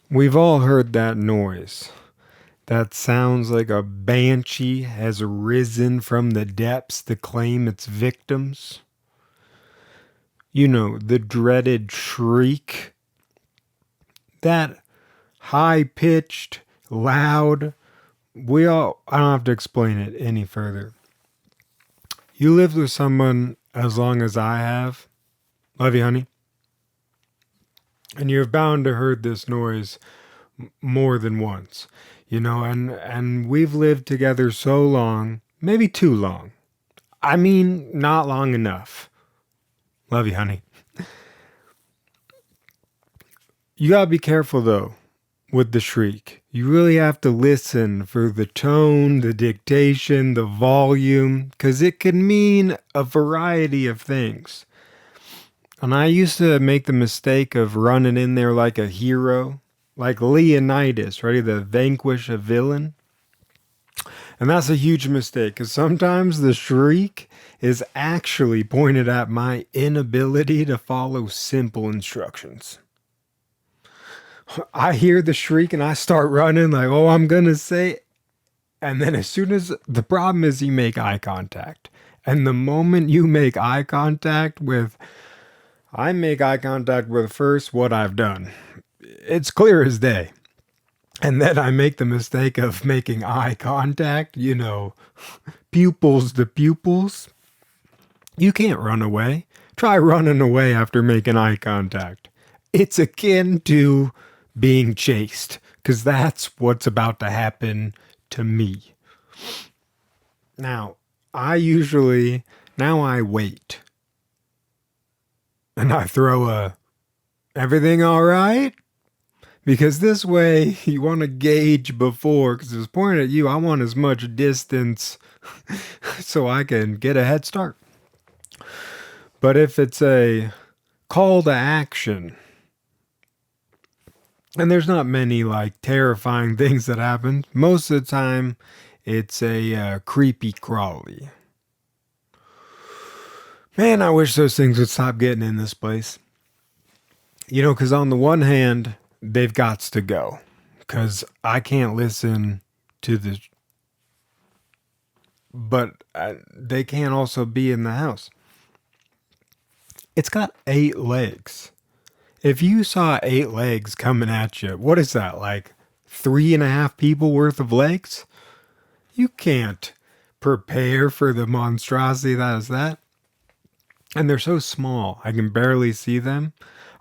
We've all heard that noise. That sounds like a banshee has risen from the depths to claim its victims. You know, the dreaded shriek. That high pitched, loud. I don't have to explain it any further. You lived with someone as long as I have. Love you, honey. And you're bound to heard this noise more than once. And we've lived together so long, maybe too long. I mean, not long enough. Love you, honey. You gotta be careful though with the shriek. You really have to listen for the tone, the dictation, the volume, because it can mean a variety of things. And I used to make the mistake of running in there like a hero, like Leonidas, ready to vanquish a villain. And that's a huge mistake because sometimes the shriek is actually pointed at my inability to follow simple instructions. I hear the shriek and I start running like, oh, I'm going to say. And then as soon as the problem is you make eye contact. And the moment you make eye contact with, I make eye contact with first what I've done. It's clear as day. And then I make the mistake of making eye contact, pupils to pupils. You can't run away. Try running away after making eye contact. It's akin to being chased, because that's what's about to happen to me. Now I wait. And I throw everything all right? Because this way, you want to gauge before, because it's pointed at you, I want as much distance so I can get a head start. But if it's a call to action, and there's not many like terrifying things that happen, most of the time it's a creepy crawly. Man, I wish those things would stop getting in this place. Because on the one hand, they've got to go because I can't listen to the, but they can't also be in the house. It's got 8 legs. If you saw 8 legs coming at you, what is that, like 3.5 people worth of legs? You can't prepare for the monstrosity that is that. And they're so small, I can barely see them.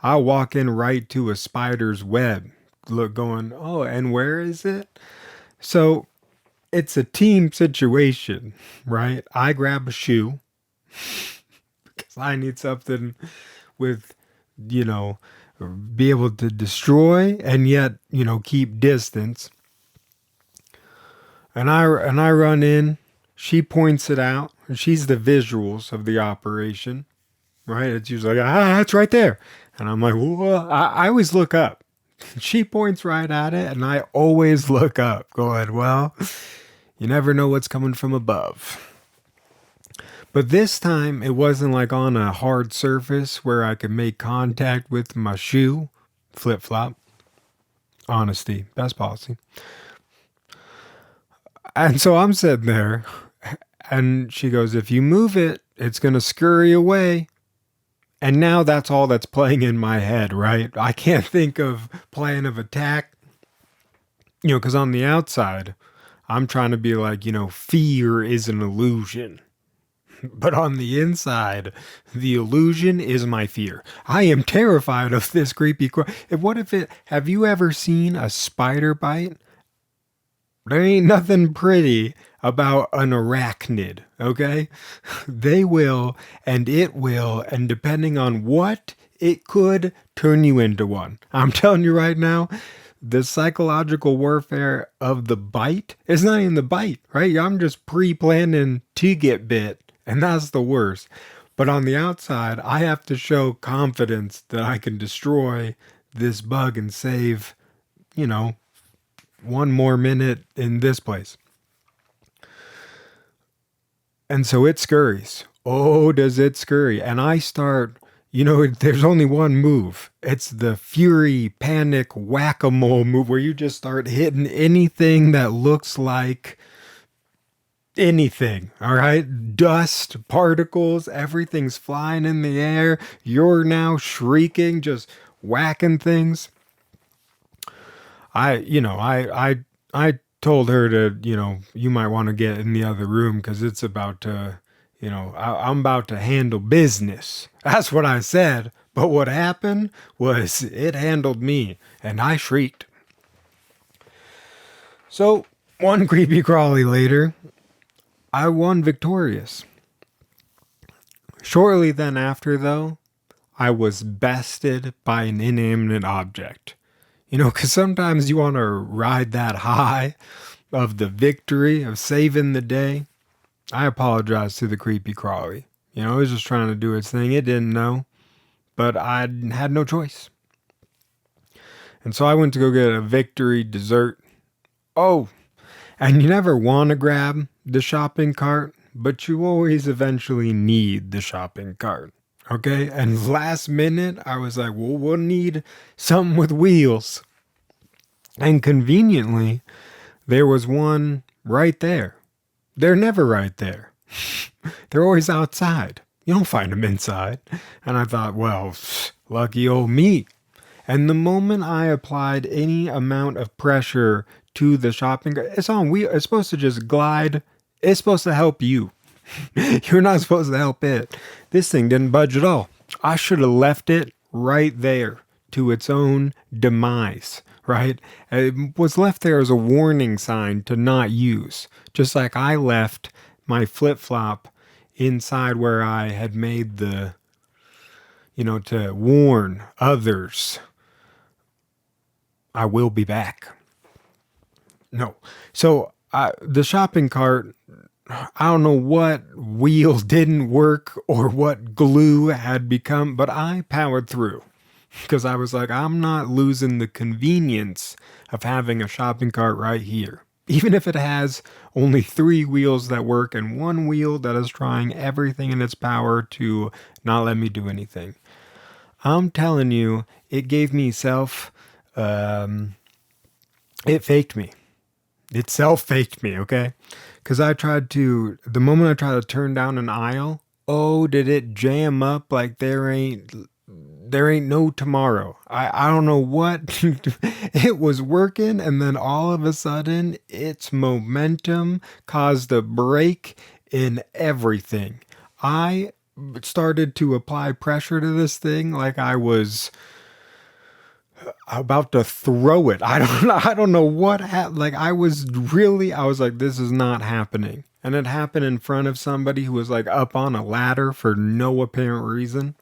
I walk in right to a spider's web, going, oh, and where is it? So it's a team situation, right? I grab a shoe because I need something with, be able to destroy and yet, keep distance. And I run in. She points it out. She's the visuals of the operation, right? It's usually like, it's right there. And I'm like, whoa. I always look up. She points right at it, and I always look up, going, well, you never know what's coming from above. But this time, it wasn't like on a hard surface where I could make contact with my shoe. Flip-flop. Honesty. Best policy. And so I'm sitting there, and she goes, if you move it, it's going to scurry away. And now that's all that's playing in my head, right? I can't think of plan of attack, because on the outside, I'm trying to be like, fear is an illusion. But on the inside, the illusion is my fear. I am terrified of this creepy. Have you ever seen a spider bite? There ain't nothing pretty about an arachnid, okay? They will, and it will, and depending on what, it could turn you into one. I'm telling you right now, the psychological warfare of the bite is not even the bite, right? I'm just pre-planning to get bit, and that's the worst. But on the outside, I have to show confidence that I can destroy this bug and save, one more minute in this place. And so it scurries. Oh, does it scurry? And I start, there's only one move. It's the fury, panic, whack-a-mole move where you just start hitting anything that looks like anything. All right. Dust, particles, everything's flying in the air. You're now shrieking, just whacking things. I told her to, you might want to get in the other room because it's about to, I'm about to handle business. That's what I said. But what happened was it handled me and I shrieked. So one creepy crawly later, I won victorious. Shortly then after, though, I was bested by an inanimate object. Because sometimes you want to ride that high of the victory, of saving the day. I apologize to the creepy crawly. It was just trying to do its thing. It didn't know, but I had no choice. And so I went to go get a victory dessert. Oh, and you never want to grab the shopping cart, but you always eventually need the shopping cart. Okay? And last minute, I was like, well, we'll need something with wheels. And conveniently, there was one right there. They're never right there. They're always outside. You don't find them inside. And I thought, well, lucky old me. And the moment I applied any amount of pressure to the shopping cart, it's on wheel. It's supposed to just glide. It's supposed to help you. You're not supposed to help it. This thing didn't budge at all. I should have left it right there to its own demise, right? It was left there as a warning sign to not use. Just like I left my flip-flop inside where I had made the, to warn others, I will be back. No. So the shopping cart, I don't know what wheel didn't work or what glue had become, but I powered through because I was like, I'm not losing the convenience of having a shopping cart right here. Even if it has only 3 wheels that work and 1 wheel that is trying everything in its power to not let me do anything. I'm telling you, it gave me it faked me. It self-faked me, okay? Because the moment I tried to turn down an aisle, oh, did it jam up like there ain't no tomorrow. I don't know what. It was working, and then all of a sudden, its momentum caused a break in everything. I started to apply pressure to this thing like I was about to throw it. I don't know what happened. Like I was like, this is not happening. And it happened in front of somebody who was like up on a ladder for no apparent reason.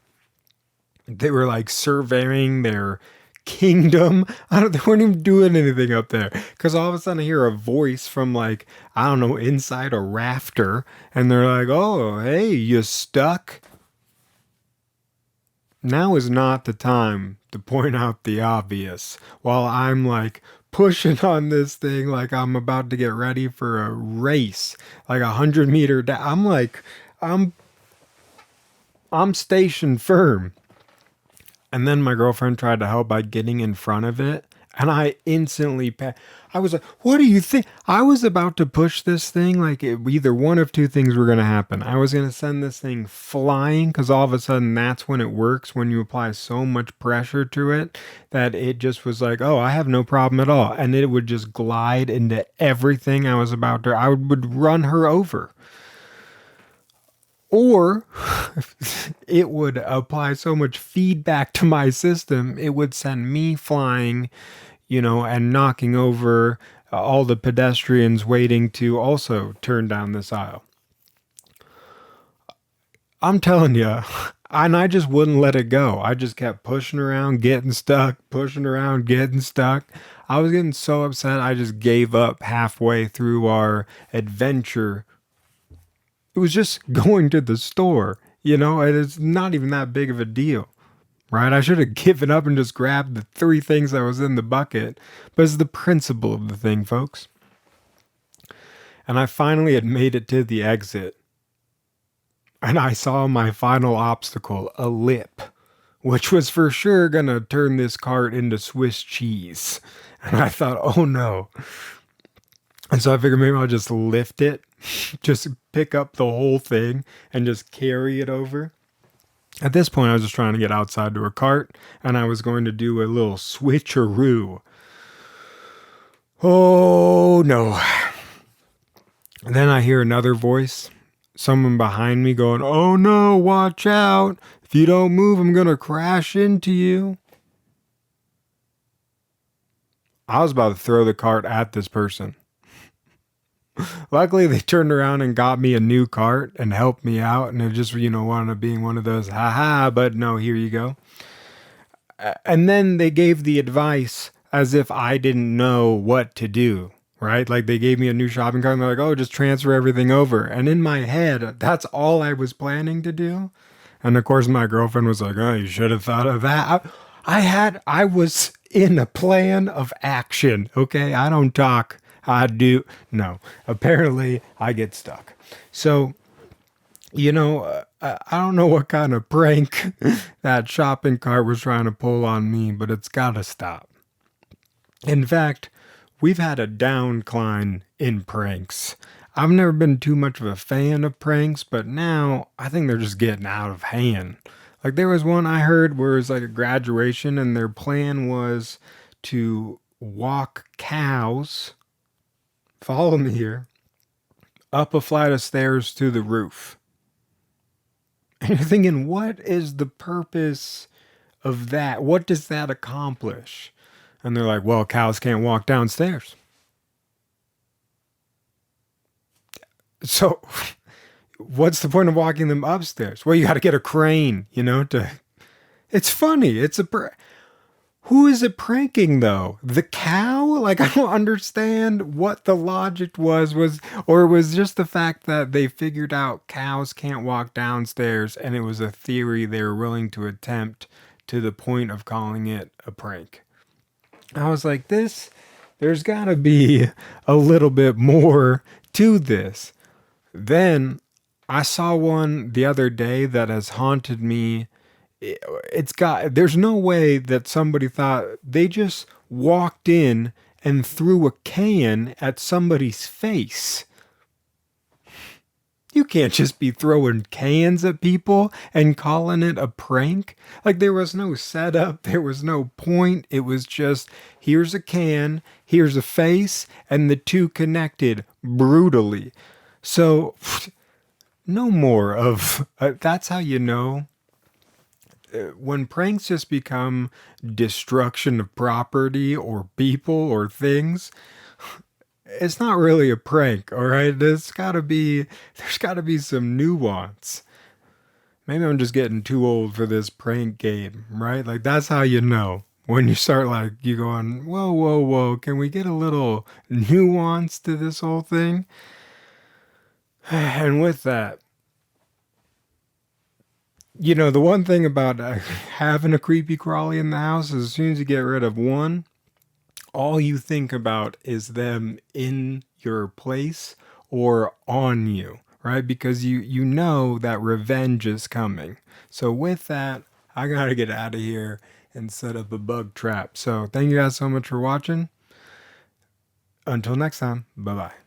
They were like surveying their kingdom. They weren't even doing anything up there. Because all of a sudden I hear a voice from like, I don't know, inside a rafter. And they're like, oh, hey, you stuck? Now is not the time to point out the obvious while I'm like pushing on this thing like I'm about to get ready for a race, like 100-meter down. I'm like, I'm stationed firm. And then my girlfriend tried to help by getting in front of it. And I instantly, I was like, what do you think? I was about to push this thing like either one of two things were going to happen. I was going to send this thing flying because all of a sudden that's when it works, when you apply so much pressure to it that it just was like, oh, I have no problem at all. And it would just glide into everything I was about to, I would run her over. Or it would apply so much feedback to my system, it would send me flying, and knocking over all the pedestrians waiting to also turn down this aisle. I'm telling you, and I just wouldn't let it go. I just kept pushing around, getting stuck, pushing around, getting stuck. I was getting so upset, I just gave up halfway through our adventure. It was just going to the store, and it's not even that big of a deal, right? I should have given up and just grabbed the 3 things that was in the bucket, but it's the principle of the thing, folks. And I finally had made it to the exit, and I saw my final obstacle, a lip. which was for sure gonna turn this cart into Swiss cheese. And I thought, oh no. And so I figured maybe I'll just lift it, just pick up the whole thing and just carry it over. At this point, I was just trying to get outside to a cart, and I was going to do a little switcheroo. Oh no. And then I hear another voice, someone behind me going, oh no, watch out. If you don't move, I'm going to crash into you. I was about to throw the cart at this person. Luckily, they turned around and got me a new cart and helped me out. And it just, wound up being one of those, haha, but no, here you go. And then they gave the advice as if I didn't know what to do, right? Like they gave me a new shopping cart and they're like, oh, just transfer everything over. And in my head, that's all I was planning to do. And of course, my girlfriend was like, oh, you should have thought of that. I was in a plan of action. Okay. I don't talk. I do. No, apparently I get stuck. So, I don't know what kind of prank that shopping cart was trying to pull on me, but it's got to stop. In fact, we've had a downcline in pranks. I've never been too much of a fan of pranks, but now I think they're just getting out of hand. Like there was one I heard where it was like a graduation and their plan was to walk cows, follow me here, up a flight of stairs to the roof. And you're thinking, what is the purpose of that? What does that accomplish? And they're like, well, cows can't walk downstairs. So what's the point of walking them upstairs? Well, you got to get a crane, it's funny. Who is it pranking though? The cow? Like, I don't understand what the logic was, or it was just the fact that they figured out cows can't walk downstairs and it was a theory they were willing to attempt to the point of calling it a prank. I was like, there's gotta be a little bit more to this. Then I saw one the other day that has haunted me. There's no way that somebody thought they just walked in and threw a can at somebody's face. You can't just be throwing cans at people and calling it a prank. Like there was no setup, there was no point. It was just, here's a can, here's a face, and the two connected brutally. So, no more of, that's how you know. When pranks just become destruction of property or people or things, it's not really a prank, all right? There's gotta be some nuance. Maybe I'm just getting too old for this prank game, right? Like that's how you know. When you start like, you going, whoa, whoa, whoa, can we get a little nuance to this whole thing? And with that, the one thing about having a creepy crawly in the house is as soon as you get rid of one, all you think about is them in your place or on you, right? Because you know that revenge is coming. So with that, I gotta get out of here and set up a bug trap. So thank you guys so much for watching. Until next time, bye-bye.